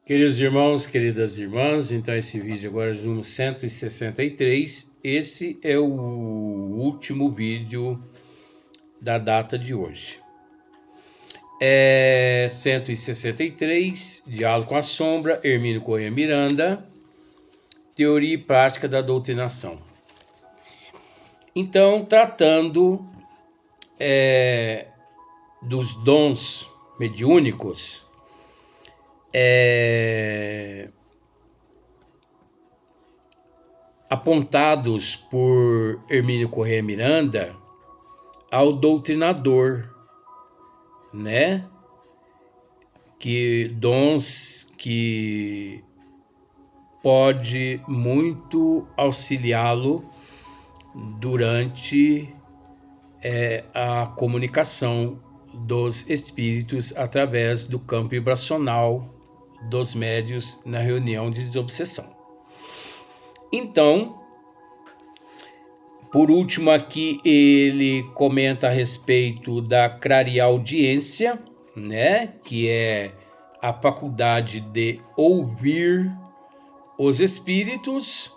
Queridos irmãos, queridas irmãs, então esse vídeo agora é de número 163, esse é o último vídeo da data de hoje. 163, Diálogo com a Sombra, Hermínio Corrêa Miranda, Teoria e Prática da Doutrinação. Então, tratando dos dons mediúnicos, apontados por Hermínio Corrêa Miranda ao doutrinador, né? Que dons que pode muito auxiliá-lo durante a comunicação dos espíritos através do campo vibracional dos médios na reunião de desobsessão. Então, por último aqui ele comenta a respeito da clareaudiência, né, que é a faculdade de ouvir os espíritos,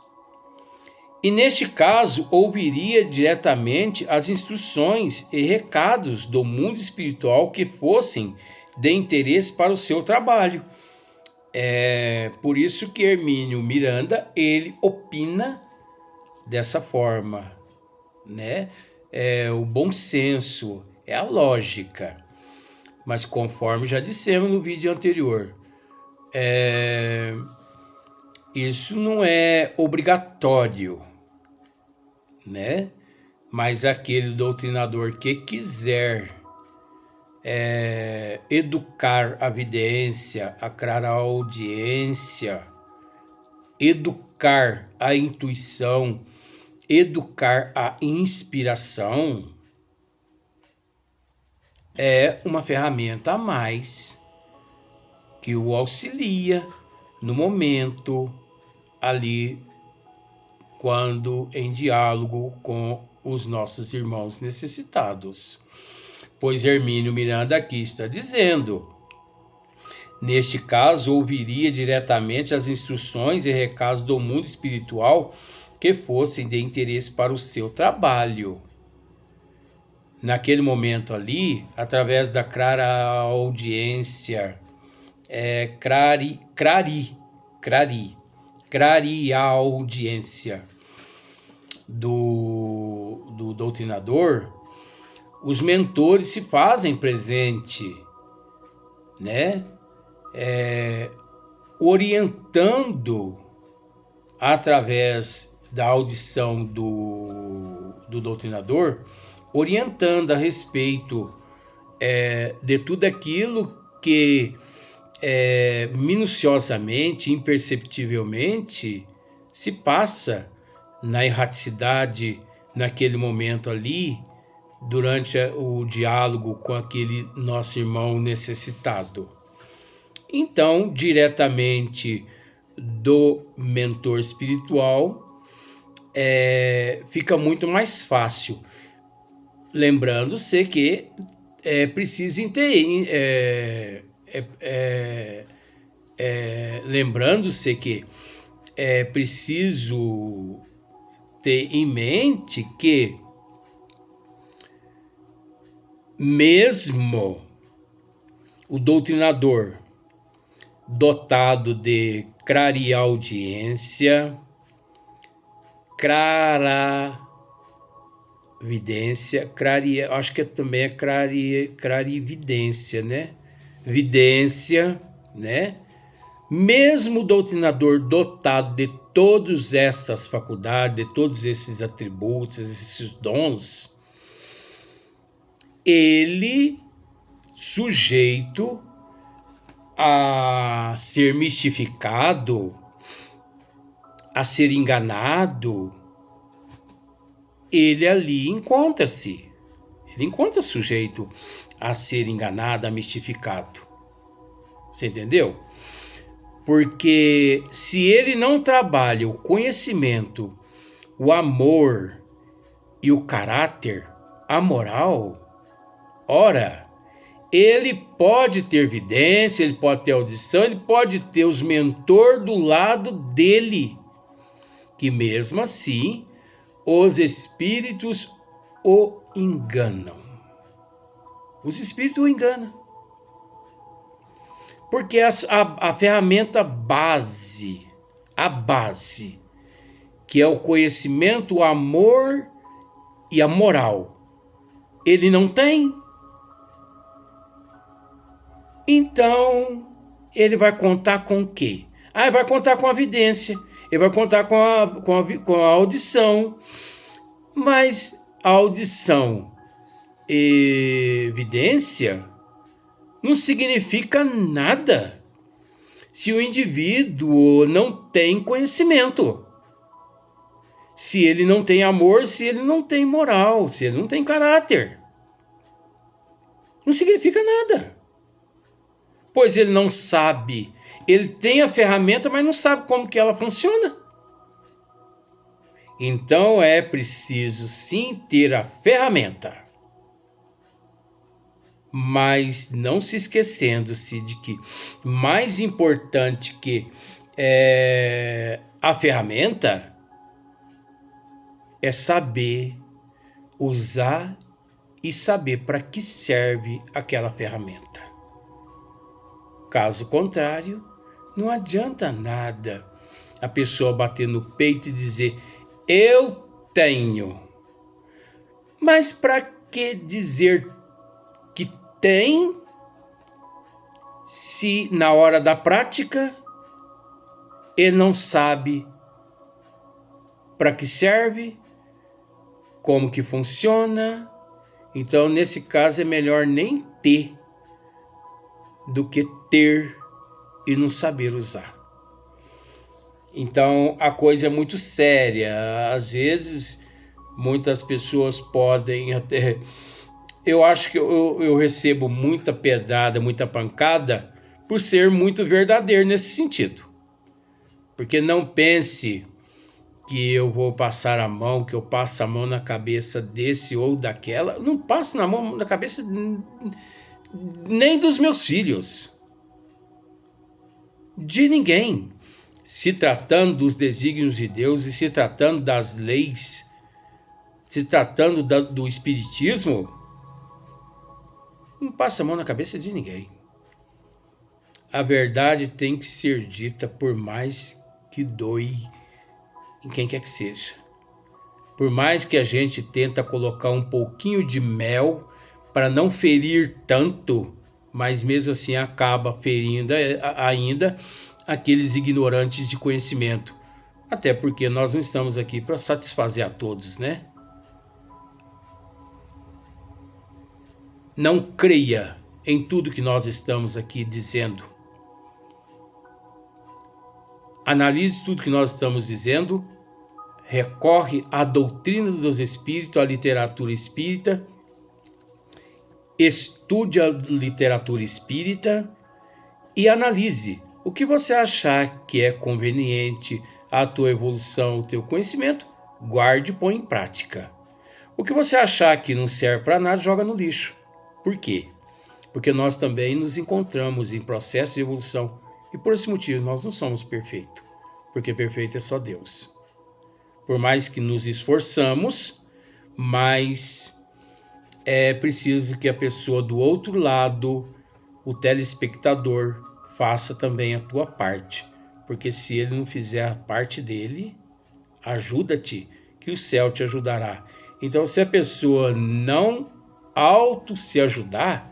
e neste caso ouviria diretamente as instruções e recados do mundo espiritual que fossem de interesse para o seu trabalho. Por isso que Hermínio Miranda, ele opina dessa forma, né? O bom senso, é a lógica. Mas conforme já dissemos no vídeo anterior, isso não é obrigatório, né? Mas aquele doutrinador que quiser educar a vidência, a clareaudiência, educar a intuição, educar a inspiração, é uma ferramenta a mais que o auxilia no momento ali, quando em diálogo com os nossos irmãos necessitados. Pois Hermínio Miranda aqui está dizendo: neste caso, ouviria diretamente as instruções e recados do mundo espiritual que fossem de interesse para o seu trabalho. Naquele momento ali, através da clareaudiência, clareaudiência do doutrinador, os mentores se fazem presente, né? Orientando através da audição do doutrinador, orientando a respeito de tudo aquilo que minuciosamente, imperceptivelmente se passa na erraticidade naquele momento ali, durante o diálogo com aquele nosso irmão necessitado. Então, diretamente do mentor espiritual, fica muito mais fácil. Lembrando-se que é preciso lembrando-se que é preciso ter em mente que mesmo o doutrinador dotado de clareaudiência, claravidência, acho que também é clarividência, né? Vidência, né? Mesmo o doutrinador dotado de todas essas faculdades, de todos esses atributos, esses dons, ele sujeito a ser mistificado, a ser enganado, ele ali encontra-se. Ele encontra sujeito a ser enganado, a mistificado. Você entendeu? Porque se ele não trabalha o conhecimento, o amor e o caráter, a moral, ora, ele pode ter vidência, ele pode ter audição, ele pode ter os mentores do lado dele, que mesmo assim os espíritos o enganam. Os espíritos o enganam. Porque a ferramenta base, a base, que é o conhecimento, o amor e a moral, ele não tem. Então, ele vai contar com o quê? Ele vai contar com a vidência, ele vai contar com a audição, mas a audição e evidência não significa nada se o indivíduo não tem conhecimento, se ele não tem amor, se ele não tem moral, se ele não tem caráter. Não significa nada, pois ele não sabe. Ele tem a ferramenta, mas não sabe como que ela funciona. Então é preciso sim ter a ferramenta, mas não se esquecendo-se de que mais importante que a ferramenta é saber usar e saber para que serve aquela ferramenta. Caso contrário, não adianta nada a pessoa bater no peito e dizer: eu tenho. Mas para que dizer que tem, se na hora da prática ele não sabe para que serve, como que funciona? Então, nesse caso, é melhor nem ter do que ter e não saber usar. Então, a coisa é muito séria. Às vezes, muitas pessoas podem até... Eu acho que eu recebo muita pedrada, muita pancada por ser muito verdadeiro nesse sentido. Porque não pense que eu vou passar a mão, que eu passo a mão na cabeça desse ou daquela. Eu não passo na mão na cabeça nem dos meus filhos. De ninguém. Se tratando dos desígnios de Deus e se tratando das leis, se tratando do espiritismo, não passa a mão na cabeça de ninguém. A verdade tem que ser dita, por mais que doe em quem quer que seja. Por mais que a gente tenta colocar um pouquinho de mel para não ferir tanto, mas mesmo assim acaba ferindo ainda aqueles ignorantes de conhecimento. Até porque nós não estamos aqui para satisfazer a todos, né? Não creia em tudo que nós estamos aqui dizendo. Analise tudo que nós estamos dizendo, recorre à doutrina dos espíritos, à literatura espírita, estude a literatura espírita e analise o que você achar que é conveniente à tua evolução, o teu conhecimento, guarde e põe em prática. O que você achar que não serve para nada, joga no lixo. Por quê? Porque nós também nos encontramos em processo de evolução e por esse motivo nós não somos perfeitos, porque perfeito é só Deus. Por mais que nos esforçamos, mas é preciso que a pessoa do outro lado, o telespectador, faça também a tua parte, porque se ele não fizer a parte dele, ajuda-te, que o céu te ajudará. Então, se a pessoa não auto se ajudar,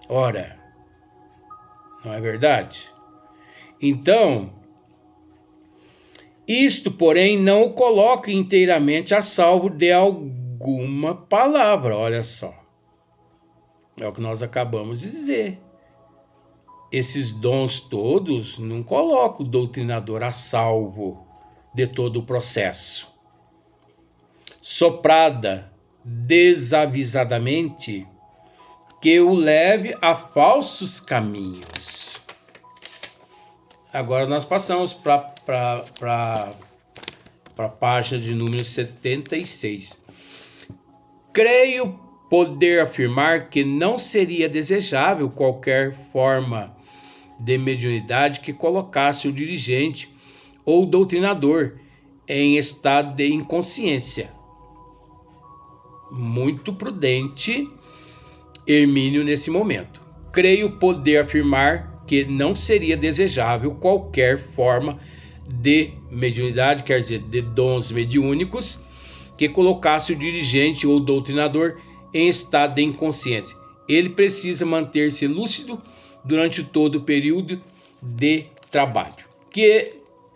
ora, não é verdade? Então, isto, porém, não o coloca inteiramente a salvo de alguma palavra, olha só. É o que nós acabamos de dizer. Esses dons todos não colocam o doutrinador a salvo de todo o processo. Soprada desavisadamente que o leve a falsos caminhos. Agora nós passamos para a página de número 76. Creio, poder afirmar que não seria desejável qualquer forma de mediunidade que colocasse o dirigente ou o doutrinador em estado de inconsciência. Muito prudente Hermínio nesse momento. Creio poder afirmar que não seria desejável qualquer forma de mediunidade, quer dizer, de dons mediúnicos, que colocasse o dirigente ou o doutrinador em estado de inconsciência. Ele precisa manter-se lúcido durante todo o período de trabalho. O que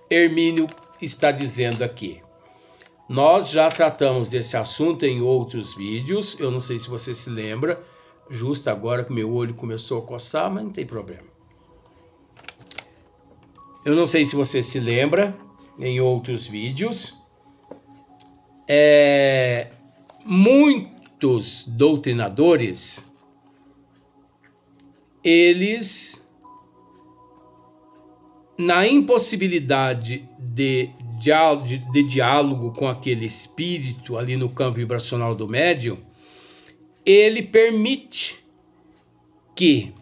Hermínio está dizendo aqui? Nós já tratamos desse assunto em outros vídeos, eu não sei se você se lembra, justo agora que meu olho começou a coçar, mas não tem problema. Eu não sei se você se lembra, em outros vídeos, muitos doutrinadores, eles, na impossibilidade de diálogo com aquele espírito ali no campo vibracional do médium, ele permite que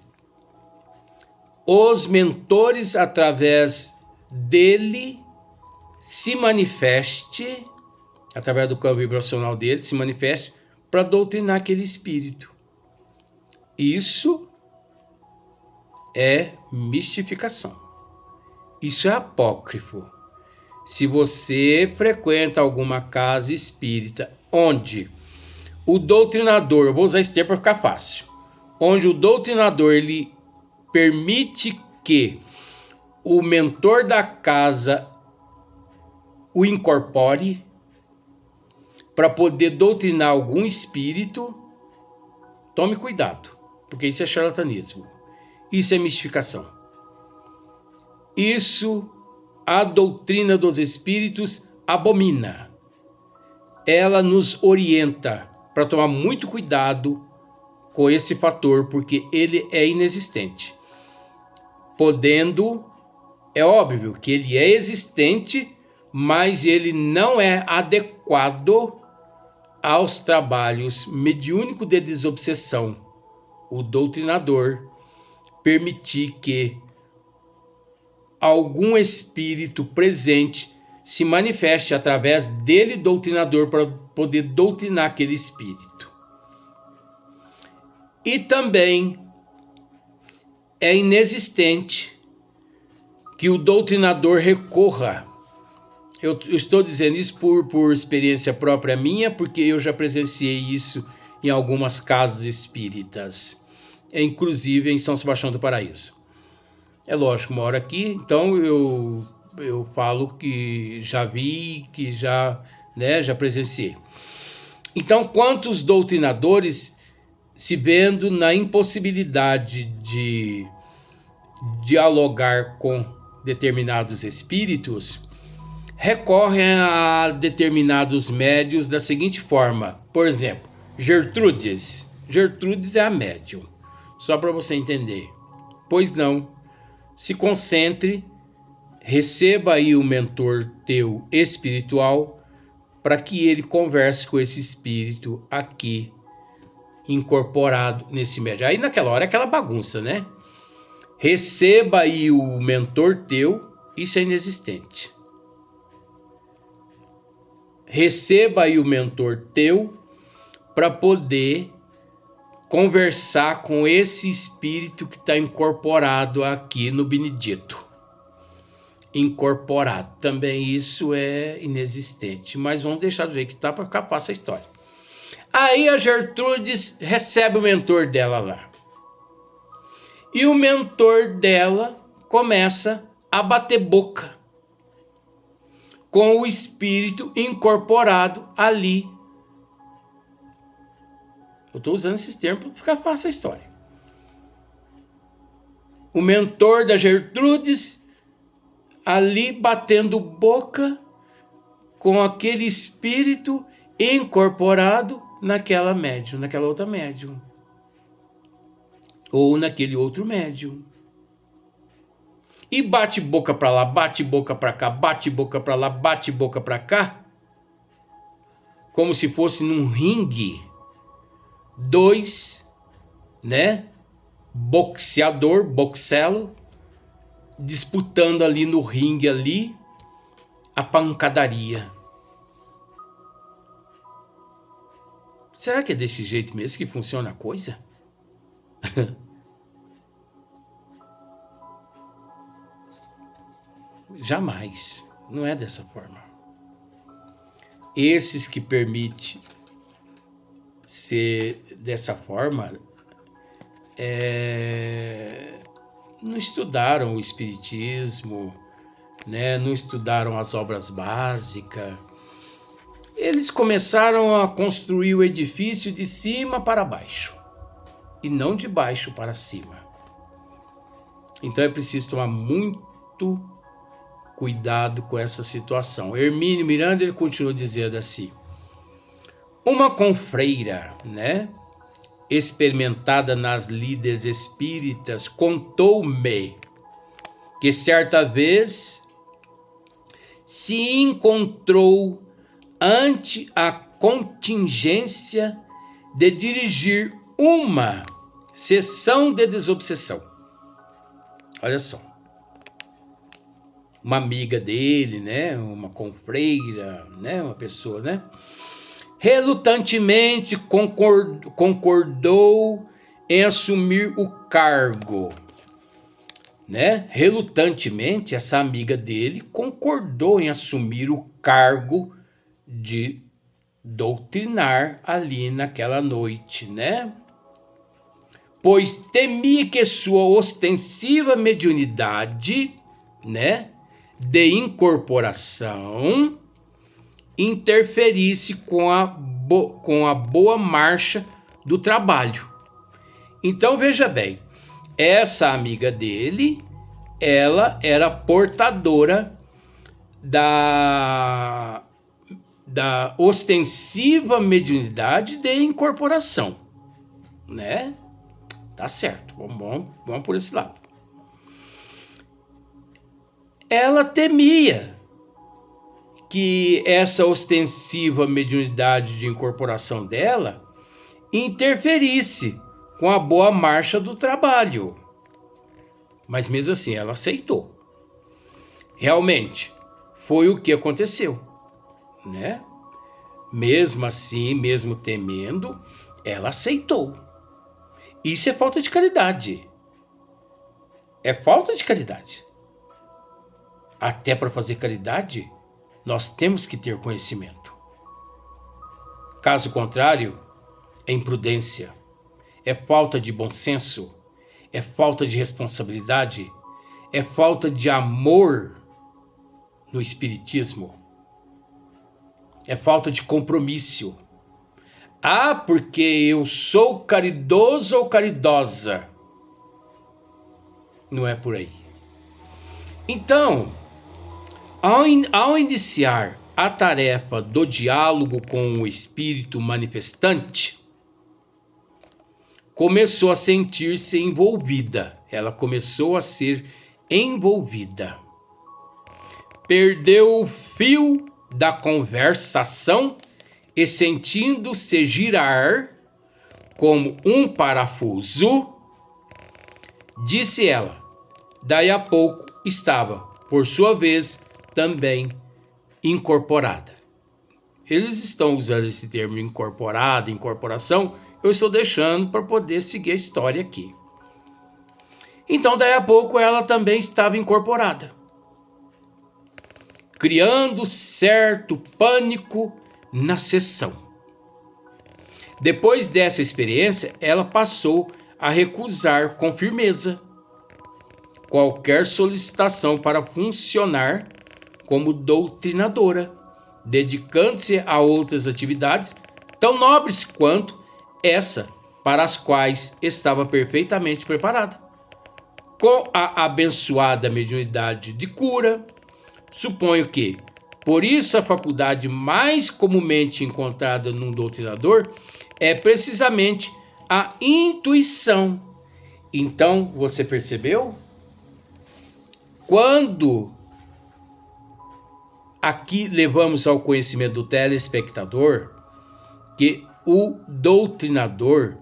os mentores, através dele, se manifeste, através do campo vibracional dele, se manifeste para doutrinar aquele espírito. Isso é mistificação. Isso é apócrifo. Se você frequenta alguma casa espírita onde o doutrinador, eu vou usar esse termo para ficar fácil, onde o doutrinador ele permite que o mentor da casa o incorpore para poder doutrinar algum espírito, tome cuidado, porque isso é charlatanismo, isso é mistificação. Isso a doutrina dos espíritos abomina. Ela nos orienta para tomar muito cuidado com esse fator, porque ele é inexistente. Podendo, é óbvio que ele é existente, mas ele não é adequado aos trabalhos mediúnicos de desobsessão. O doutrinador permitir que algum espírito presente se manifeste através dele, doutrinador, para poder doutrinar aquele espírito. E também é inexistente que o doutrinador recorra. Eu estou dizendo isso por experiência própria minha, porque eu já presenciei isso em algumas casas espíritas, inclusive em São Sebastião do Paraíso. É lógico, moro aqui, então eu falo que já vi, que já presenciei. Então, quantos doutrinadores, se vendo na impossibilidade de dialogar com determinados espíritos, recorrem a determinados médiuns da seguinte forma. Por exemplo, Gertrudes. Gertrudes é a médium, só para você entender. Pois não. Se concentre, receba aí o mentor teu espiritual para que ele converse com esse espírito aqui incorporado nesse médium. Aí naquela hora é aquela bagunça, né? Receba aí o mentor teu, isso é inexistente. Receba aí o mentor teu para poder conversar com esse espírito que está incorporado aqui no Benedito. Incorporado. Também isso é inexistente. Mas vamos deixar do jeito que está para ficar fácil a história. Aí a Gertrudes recebe o mentor dela lá. E o mentor dela começa a bater boca com o espírito incorporado ali. Eu estou usando esses termos para ficar fácil a história. O mentor da Gertrudes ali batendo boca com aquele espírito incorporado naquela médium, naquela outra médium. Ou naquele outro médium. E bate boca para lá, bate boca para cá, bate boca para lá, bate boca para cá. Como se fosse num ringue dois, né, boxelo, disputando ali no ringue ali a pancadaria. Será que é desse jeito mesmo que funciona a coisa? Jamais. Não é dessa forma. Esses que permitem ser dessa forma não estudaram o espiritismo, né? Não estudaram as obras básicas. Eles começaram a construir o edifício de cima para baixo e não de baixo para cima. Então é preciso tomar muito cuidado com essa situação. Hermínio Miranda, ele continua dizendo assim: uma confreira, né, experimentada nas lides espíritas, contou-me que certa vez se encontrou ante a contingência de dirigir uma sessão de desobsessão. Olha só. Uma amiga dele, né, uma confreira, né, uma pessoa, né, relutantemente concordou em assumir o cargo, né? Relutantemente, essa amiga dele concordou em assumir o cargo de doutrinar ali naquela noite, né? Pois temia que sua ostensiva mediunidade, né, de incorporação interferisse com a boa marcha do trabalho. Então veja bem, essa amiga dele, ela era portadora da ostensiva mediunidade de incorporação, né? Tá certo, vamos por esse lado. Ela temia que essa ostensiva mediunidade de incorporação dela interferisse com a boa marcha do trabalho. Mas mesmo assim, ela aceitou. Realmente, foi o que aconteceu, né? Mesmo assim, mesmo temendo, ela aceitou. Isso é falta de caridade. É falta de caridade. Até para fazer caridade, nós temos que ter conhecimento. Caso contrário, é imprudência, é falta de bom senso, é falta de responsabilidade, é falta de amor no espiritismo, é falta de compromisso. Ah, porque eu sou caridoso ou caridosa. Não é por aí. Então, ao iniciar a tarefa do diálogo com o espírito manifestante, começou a sentir-se envolvida. Ela começou a ser envolvida. Perdeu o fio da conversação e, sentindo-se girar como um parafuso, disse ela. Daí a pouco estava, por sua vez, também incorporada. Eles estão usando esse termo incorporada, incorporação. Eu estou deixando para poder seguir a história aqui. Então, daí a pouco, ela também estava incorporada, criando certo pânico na sessão. Depois dessa experiência, ela passou a recusar com firmeza qualquer solicitação para funcionar como doutrinadora, dedicando-se a outras atividades tão nobres quanto essa, para as quais estava perfeitamente preparada. Com a abençoada mediunidade de cura, suponho que, por isso, a faculdade mais comumente encontrada num doutrinador é precisamente a intuição. Então, você percebeu? Quando aqui levamos ao conhecimento do telespectador que o doutrinador,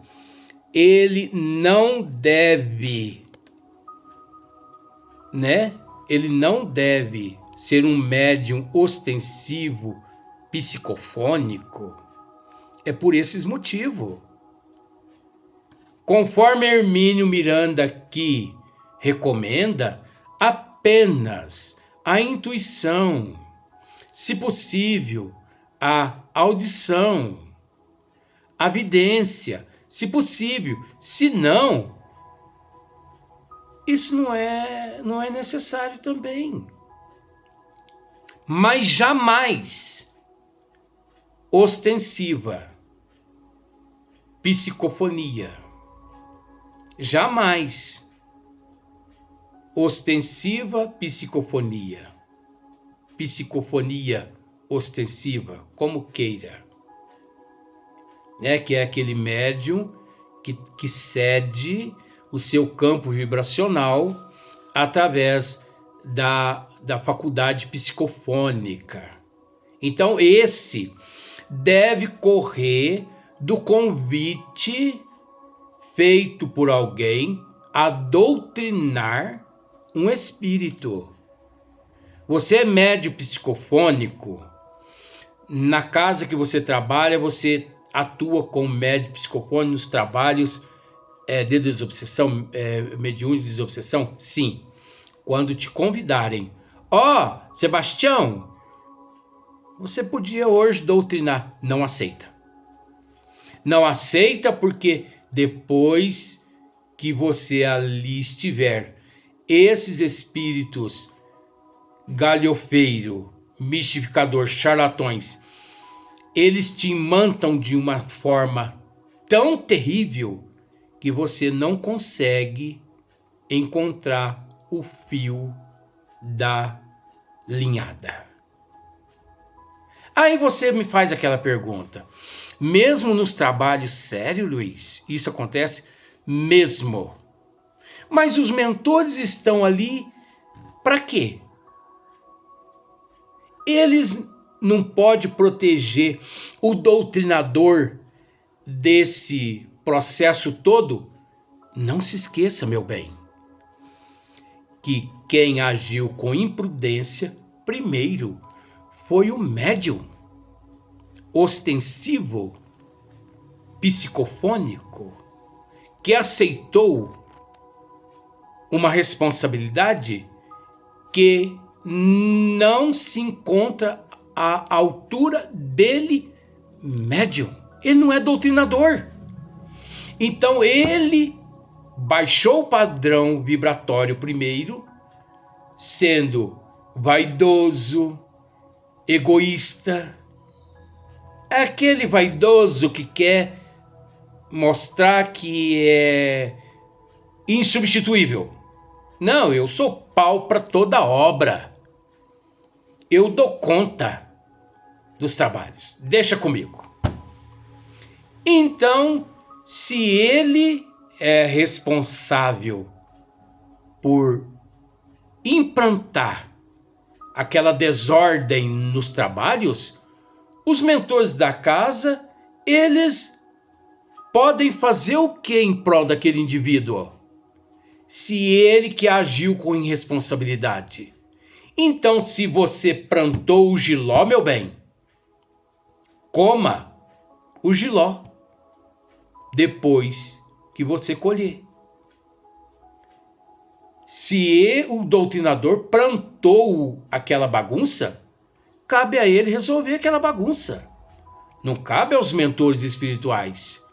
ele não deve, Ele não deve ser um médium ostensivo, psicofônico. É por esses motivos. Conforme Hermínio Miranda que recomenda, apenas a intuição, se possível, a audição, a vidência, se possível, se não, isso não é necessário também. Mas jamais ostensiva, psicofonia. Jamais ostensiva psicofonia. Psicofonia ostensiva, como queira. Que é aquele médium que cede o seu campo vibracional através da faculdade psicofônica. Então, esse deve correr do convite feito por alguém a doutrinar um espírito. Você é médium psicofônico, na casa que você trabalha, você atua como médium psicofônico nos trabalhos de desobsessão, mediúnicos de desobsessão? Sim. Quando te convidarem, Sebastião, você podia hoje doutrinar. Não aceita. Não aceita porque depois que você ali estiver, esses espíritos galhofeiro, mistificador, charlatões, eles te imantam de uma forma tão terrível que você não consegue encontrar o fio da linhada. Aí você me faz aquela pergunta: mesmo nos trabalhos sérios, Luiz, isso acontece mesmo? Mas os mentores estão ali para quê? Eles não podem proteger o doutrinador desse processo todo? Não se esqueça, meu bem, que quem agiu com imprudência primeiro foi o médium ostensivo, psicofônico, que aceitou uma responsabilidade que não se encontra à altura dele, médium. Ele não é doutrinador. Então ele baixou o padrão vibratório primeiro, sendo vaidoso, egoísta. É aquele vaidoso que quer mostrar que é insubstituível. Não, eu sou pau para toda obra. Eu dou conta dos trabalhos. Deixa comigo. Então, se ele é responsável por implantar aquela desordem nos trabalhos, os mentores da casa, eles podem fazer o que em prol daquele indivíduo? Se ele que agiu com irresponsabilidade. Então, se você plantou o jiló, meu bem, coma o jiló depois que você colher. Se o doutrinador plantou aquela bagunça, cabe a ele resolver aquela bagunça. Não cabe aos mentores espirituais.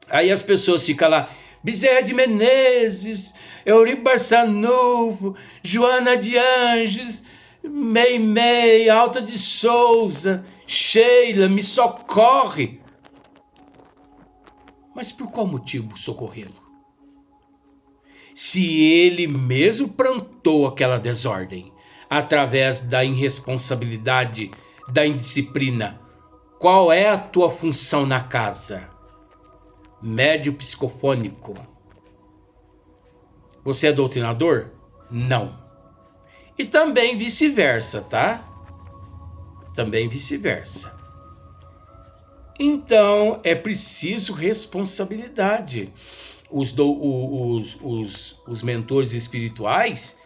Aí as pessoas ficam lá: Bezerra de Menezes, Eurico Barçanufo, Joana de Anjos, Meimei, Alta de Souza, Sheila, me socorre. Mas por qual motivo socorrê-lo? Se ele mesmo plantou aquela desordem, através da irresponsabilidade, da indisciplina, qual é a tua função na casa? Médio psicofônico. Você é doutrinador? Não. E também vice-versa, tá? Também vice-versa. Então, é preciso responsabilidade. Os mentores espirituais,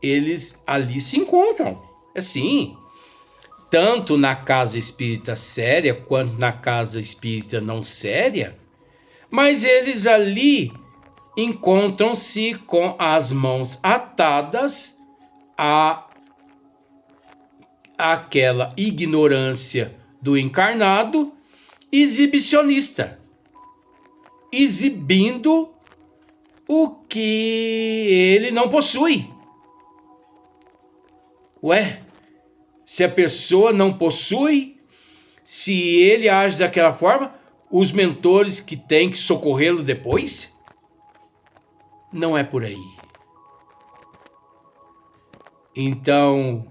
eles ali se encontram. Assim, tanto na casa espírita séria, quanto na casa espírita não séria, mas eles ali encontram-se com as mãos atadas àquela ignorância do encarnado exibicionista, exibindo o que ele não possui. Ué, se a pessoa não possui, se ele age daquela forma, os mentores que têm que socorrê-lo depois? Não é por aí. Então,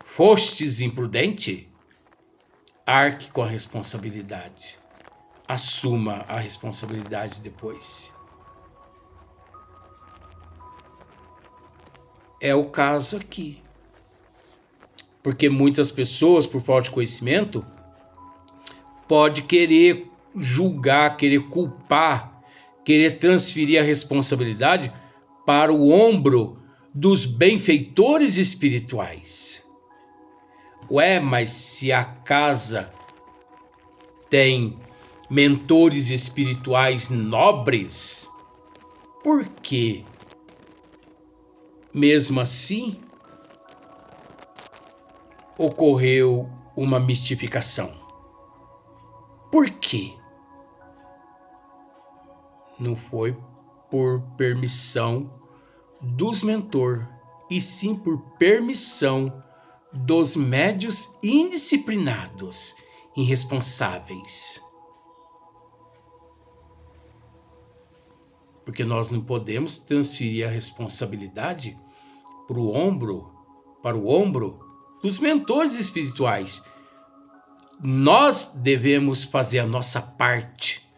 fostes imprudente? Arque com a responsabilidade. Assuma a responsabilidade depois. É o caso aqui. Porque muitas pessoas, por falta de conhecimento, pode querer julgar, querer culpar, querer transferir a responsabilidade para o ombro dos benfeitores espirituais. Ué, mas se a casa tem mentores espirituais nobres, por que, mesmo assim, ocorreu uma mistificação? Por quê? Não foi por permissão dos mentores, e sim por permissão dos médios indisciplinados, irresponsáveis. Porque nós não podemos transferir a responsabilidade para o ombro dos mentores espirituais. Nós devemos fazer a nossa parte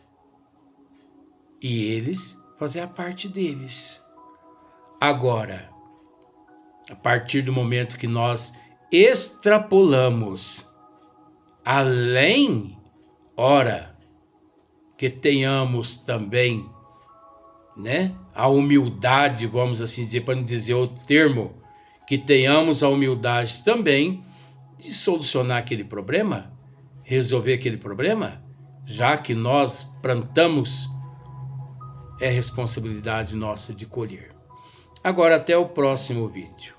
e eles fazer a parte deles. Agora, a partir do momento que nós extrapolamos além, ora, que tenhamos também, né, a humildade, vamos assim dizer, para não dizer outro termo, que tenhamos a humildade também de solucionar aquele problema, resolver aquele problema, já que nós plantamos, é responsabilidade nossa de colher. Agora, até o próximo vídeo.